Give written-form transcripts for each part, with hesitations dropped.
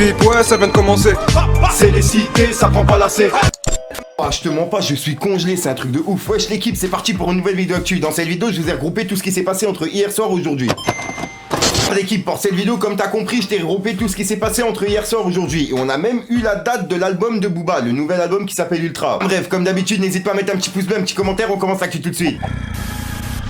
bip, ouais, ça vient de commencer. C'est les cités, ça prend pas la C. Ah, je te mens pas, je suis congelé, c'est un truc de ouf. Wesh l'équipe, c'est parti pour une nouvelle vidéo actu. Dans cette vidéo, je vous ai regroupé tout ce qui s'est passé entre hier soir et aujourd'hui. L'équipe, pour cette vidéo, comme t'as compris, je t'ai regroupé tout ce qui s'est passé entre hier soir et aujourd'hui. Et on a même eu la date de l'album de Booba, le nouvel album qui s'appelle Ultra. Bref, comme d'habitude, n'hésite pas à mettre un petit pouce bleu, un petit commentaire, on commence l'actu tout de suite.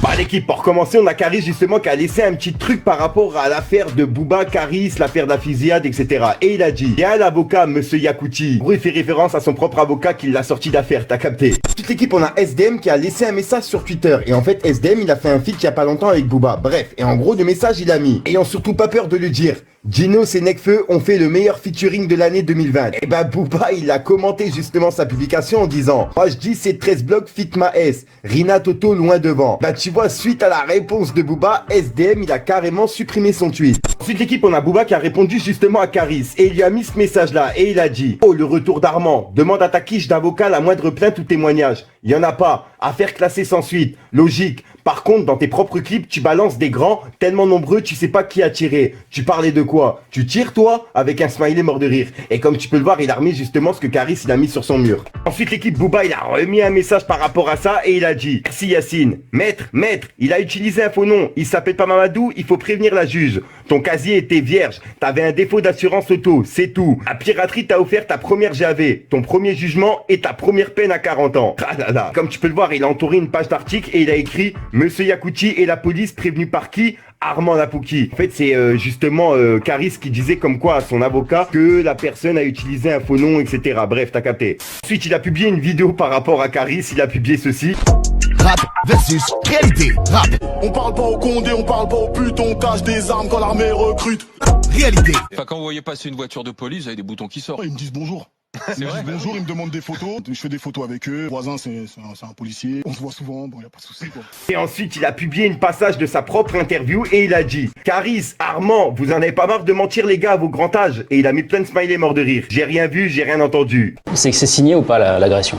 Bah l'équipe, pour commencer, on a Caris justement qui a laissé un petit truc par rapport à l'affaire de Booba, Caris, l'affaire de la fusillade, etc. Et il a dit, il y a l'avocat, monsieur Yakouti. En gros, il fait référence à son propre avocat qui l'a sorti d'affaire, t'as capté. Toute l'équipe, on a SDM qui a laissé un message sur Twitter. Et en fait, SDM, il a fait un feat il y a pas longtemps avec Booba. Bref, et en gros, le message, il a mis, ayant surtout pas peur de le dire, Dinos et Nekfeu ont fait le meilleur featuring de l'année 2020. Et bah Booba il a commenté justement sa publication en disant, moi je dis c'est 13 blocs fit ma S, Rina Toto loin devant. Bah tu vois, suite à la réponse de Booba, SDM il a carrément supprimé son tweet. Ensuite l'équipe, on a Booba qui a répondu justement à Caris et il lui a mis ce message là et il a dit, oh le retour d'Armand, demande à ta quiche d'avocat la moindre plainte ou témoignage. Il y en a pas, affaire classée sans suite, logique. Par contre, dans tes propres clips, tu balances des grands, tellement nombreux, tu sais pas qui a tiré. Tu parlais de quoi? Tu tires toi? Avec un smiley mort de rire. Et comme tu peux le voir, il a remis justement ce que Caris il a mis sur son mur. Ensuite, l'équipe Booba, il a remis un message par rapport à ça et il a dit, merci Yacine. Maître, il a utilisé un faux nom. Il s'appelle pas Mamadou, il faut prévenir la juge. Ton casier était vierge. T'avais un défaut d'assurance auto, c'est tout. La piraterie t'a offert ta première GAV, ton premier jugement et ta première peine à 40 ans. Ah là là. Comme tu peux le voir, il a entouré une page d'article et il a écrit, monsieur Yakouti et la police prévenus par qui? Armand Lapouki. En fait, c'est justement Caris qui disait comme quoi à son avocat que la personne a utilisé un faux nom, etc. Bref, t'as capté. Ensuite, il a publié une vidéo par rapport à Caris. Il a publié ceci. Rap versus réalité. Rap. On parle pas au condé, on parle pas au pute, on cache des armes quand l'armée recrute. Réalité. Enfin, quand vous voyez passer une voiture de police, vous avez des boutons qui sortent. Ils me disent bonjour. Ils me disent bonjour, ils me demandent des photos. Je fais des photos avec eux. Le voisin, c'est un policier. On se voit souvent, bon, y a pas de souci, quoi. Et ensuite, il a publié une passage de sa propre interview et il a dit, Caris, Armand, vous en avez pas marre de mentir les gars à vos grands âges? Et il a mis plein de smileys morts de rire. J'ai rien vu, j'ai rien entendu. C'est que c'est signé ou pas l'agression?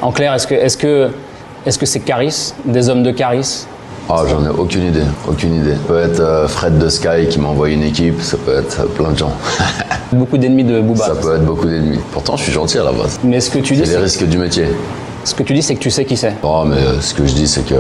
En clair, est-ce que c'est Caris, des hommes de Caris? Ah, j'en ai aucune idée, aucune idée. Ça peut être Fred de Sky qui m'a envoyé une équipe, ça peut être plein de gens. Beaucoup d'ennemis de Booba. Ça peut être beaucoup d'ennemis. Pourtant, je suis gentil à la base. Mais ce que tu dis, c'est les risques du métier. Ce que tu dis, c'est que tu sais qui c'est. Oh, mais ce que je dis, c'est que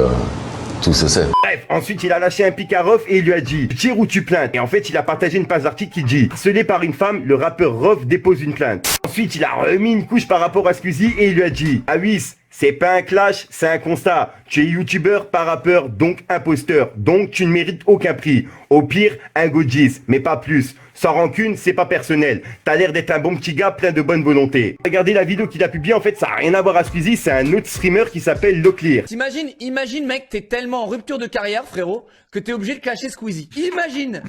tout se sait. Bref, ensuite il a lâché un pic à Rof et il lui a dit, tu tires ou tu plaintes? Et en fait, il a partagé une page d'article qui dit, harcelé par une femme, le rappeur Rof dépose une plainte. Ensuite, il a remis une couche par rapport à Squeezie et il lui a dit, ah oui, c'est pas un clash, c'est un constat. Tu es youtubeur, pas rappeur, donc imposteur. Donc tu ne mérites aucun prix. Au pire, un godis, mais pas plus. Sans rancune, c'est pas personnel. T'as l'air d'être un bon petit gars plein de bonne volonté. Regardez la vidéo qu'il a publiée, en fait, ça a rien à voir à Squeezie, c'est un autre streamer qui s'appelle Loclear. Imagine mec, t'es tellement en rupture de carrière, frérot, que t'es obligé de clasher Squeezie. Imagine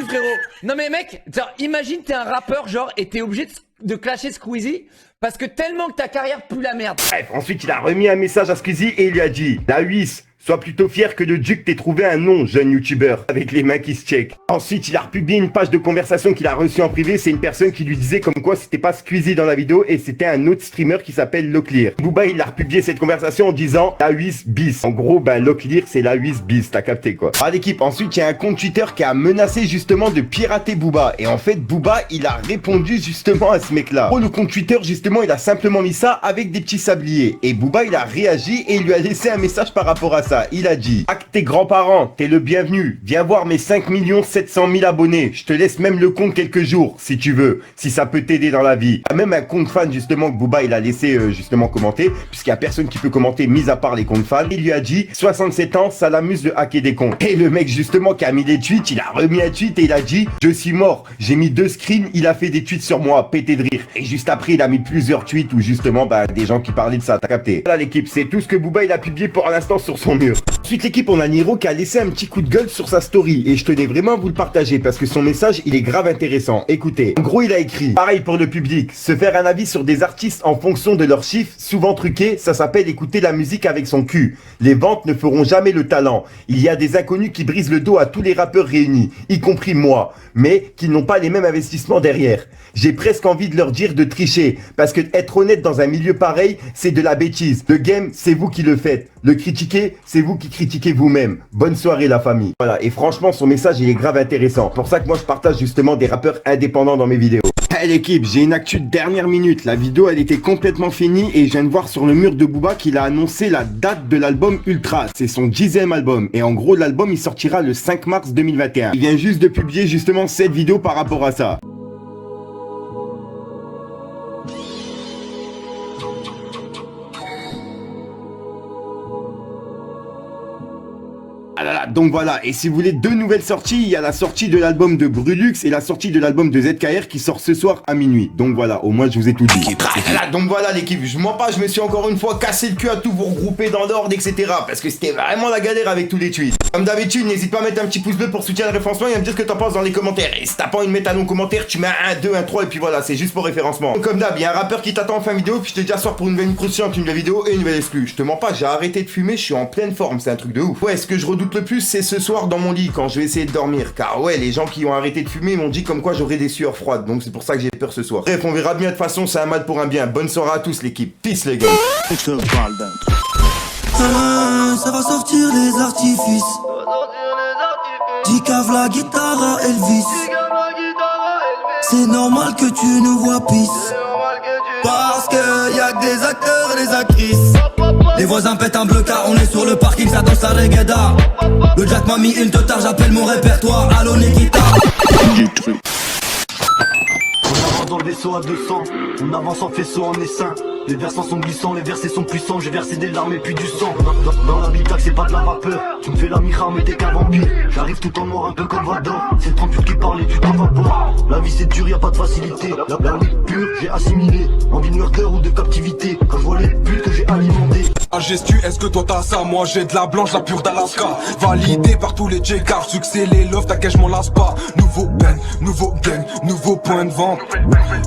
frérot. Non mais mec, imagine t'es un rappeur genre et t'es obligé de clasher Squeezie parce que tellement que ta carrière pue la merde. Bref, ensuite il a remis un message à Squeezie et il lui a dit, la Huisse, sois plutôt fier que le Duc t'ait trouvé un nom, jeune youtubeur, avec les mains qui se check. Ensuite, il a republié une page de conversation qu'il a reçue en privé. C'est une personne qui lui disait comme quoi c'était pas Squeezie dans la vidéo et c'était un autre streamer qui s'appelle Loclear. Booba, il a republié cette conversation en disant la Huisse bis. En gros, Loclear, c'est la Huisse bis, t'as capté quoi. Ah l'équipe, ensuite, il y a un compte Twitter qui a menacé justement de pirater Booba. Et en fait, Booba, il a répondu justement à ce mec-là. Pour le compte Twitter, justement, il a simplement mis ça avec des petits sabliers. Et Booba, il a réagi et il lui a laissé un message par rapport à ça. Il a dit, à tes grands-parents, t'es le bienvenu, viens voir mes 5 700 000 abonnés, je te laisse même le compte quelques jours, si tu veux, si ça peut t'aider dans la vie. Il y a même un compte fan justement que Booba il a laissé justement commenter, puisqu'il y a personne qui peut commenter mis à part les comptes fans. Il lui a dit, 67 ans, ça l'amuse de hacker des comptes. Et le mec justement qui a mis des tweets, il a remis un tweet et il a dit, je suis mort, j'ai mis 2 screens, il a fait des tweets sur moi, pété de rire. Et juste après, il a mis plusieurs tweets où justement des gens qui parlaient de ça, t'as capté. Voilà l'équipe, c'est tout ce que Booba il a publié pour l'instant sur son mur. Ensuite l'équipe, on a Niro qui a laissé un petit coup de gueule sur sa story et je tenais vraiment à vous le partager parce que son message il est grave intéressant. Écoutez, en gros il a écrit, pareil pour le public, se faire un avis sur des artistes en fonction de leurs chiffres, souvent truqués, ça s'appelle écouter la musique avec son cul. Les ventes ne feront jamais le talent. Il y a des inconnus qui brisent le dos à tous les rappeurs réunis, y compris moi, mais qui n'ont pas les mêmes investissements derrière. J'ai presque envie de leur dire de tricher parce que être honnête dans un milieu pareil, c'est de la bêtise. Le game, c'est vous qui le faites. Le critiquer, c'est vous qui critiquez vous-même. Bonne soirée la famille. Voilà, et franchement son message il est grave intéressant. C'est pour ça que moi je partage justement des rappeurs indépendants dans mes vidéos. Hey l'équipe, j'ai une actu de dernière minute. La vidéo elle était complètement finie et je viens de voir sur le mur de Booba qu'il a annoncé la date de l'album Ultra. C'est son 10e album. Et en gros l'album il sortira le 5 mars 2021. Il vient juste de publier justement cette vidéo par rapport à ça. Ah là là, donc voilà, et si vous voulez deux nouvelles sorties, il y a la sortie de l'album de Brulux et la sortie de l'album de ZKR qui sort ce soir à minuit. Donc voilà, au moins je vous ai tout dit. Ah là, donc voilà l'équipe, je mens pas, je me suis encore une fois cassé le cul à tout vous regrouper dans l'ordre, etc. Parce que c'était vraiment la galère avec tous les tweets. Comme d'habitude, n'hésite pas à mettre un petit pouce bleu pour soutenir le référencement et à me dire ce que t'en penses dans les commentaires. Et si t'as pas envie de mettre un nom commentaire, tu mets un 1, 2, 1, 3 et puis voilà, c'est juste pour référencement. Donc, comme d'hab, il y a un rappeur qui t'attend en fin vidéo, puis je te dis à soir pour une nouvelle croustillante, une nouvelle vidéo et une nouvelle exclue. Je te mens pas, j'ai arrêté de fumer, je suis en pleine forme, c'est un truc de ouf. Ouais, ce que je redoute le plus, c'est ce soir dans mon lit quand je vais essayer de dormir. Car ouais, les gens qui ont arrêté de fumer m'ont dit comme quoi j'aurais des sueurs froides, donc c'est pour ça que j'ai peur ce soir. Bref, on verra bien de toute façon, c'est un mal pour un bien. Bonne soirée à tous l'équipe, peace les gars. Je te parle d'un truc. Ça va sortir des artifices. J'cave la guitare à Elvis. C'est normal que tu nous vois pisse. Parce que y'a que des acteurs et des actrices. Les voisins pètent un bleu car on est sur le parking, ça danse la reggae. Le Jack m'a mis une totard, j'appelle mon répertoire. Allô Nikita. On avance dans le vaisseau à 200, on avance en faisceau en essaim. Les versants sont glissants, les versets sont puissants. J'ai versé des larmes et puis du sang. Dans l'habitacle c'est pas de la vapeur. Tu me fais la mira mais t'es qu'un vampire. J'arrive tout en noir un peu comme Vador. C'est le 38 qui parle et tu t'en vas pas. La vie c'est dur, y'a pas de facilité. La weed pure, j'ai assimilé. Envie de murder ou de captivité. Quand je vois les bulles que j'ai alimentées. Ah gestu, est-ce que toi t'as ça? Moi j'ai de la blanche, la pure d'Alaska. Validé par tous les J-Cars. Succès, les lofts, t'inquiète, je m'en lasse pas. Nouveau ben, nouveau gang, nouveau point de vente.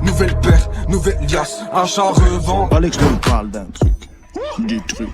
Nouvelle paire, nouvelle liasse, achat revente. Fallait que je te parle d'un truc. Du truc.